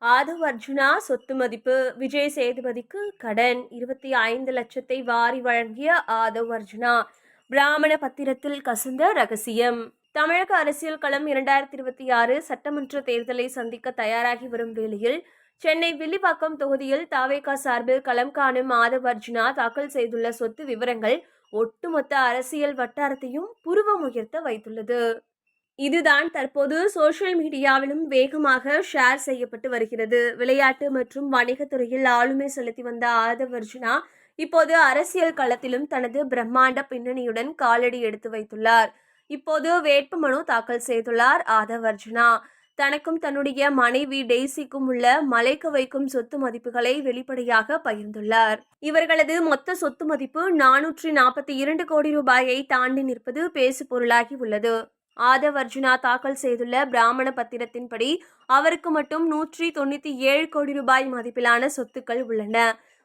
ஆதவ் அர்ஜுனா சொத்து மதிப்பு விஜய் சேதுபதிக்கு கடன் 25 லட்சத்தை வாரி வழங்கிய ஆதவ் அர்ஜுனா பிராமண பத்திரத்தில் கசிந்த ரகசியம். தமிழக அரசியல் களம் 2026 சட்டமன்ற தேர்தலை சந்திக்க தயாராகி வரும் வேளையில் சென்னை வில்லிவாக்கம் தொகுதியில் தவேகா சார்பில் களம் காணும் ஆதவ் அர்ஜுனா தாக்கல் செய்துள்ள சொத்து விவரங்கள் ஒட்டுமொத்த அரசியல் வட்டாரத்தையும் புருவம் உயர்த்த வைத்துள்ளது. இதுதான் தற்போது சோசியல் மீடியாவிலும் வேகமாக ஷேர் செய்யப்பட்டு வருகிறது. விளையாட்டு மற்றும் வணிகத்துறையில் ஆளுமை செலுத்தி வந்த ஆதவ் அர்ஜுனா இப்போது அரசியல் களத்திலும் தனது பிரம்மாண்ட பின்னணியுடன் காலடி எடுத்து வைத்துள்ளார். இப்போது வேட்புமனு தாக்கல் செய்துள்ளார் ஆதவ் அர்ஜுனா. தனக்கும் தன்னுடைய மனைவி டெய்சிக்கும் உள்ள மலைக்க வைக்கும் சொத்து மதிப்புகளை வெளிப்படையாக பகிர்ந்துள்ளார். இவர்களது மொத்த சொத்து மதிப்பு 442 கோடி ரூபாயை தாண்டி நிற்பது பேசு பொருளாகி உள்ளது. ஆதவ் அர்ஜுனா தாக்கல் செய்துள்ள பிராமண பத்திரத்தின்படி அவருக்கு மட்டும் 197 கோடி ரூபாய் மதிப்பிலான சொத்துக்கள் உள்ளன.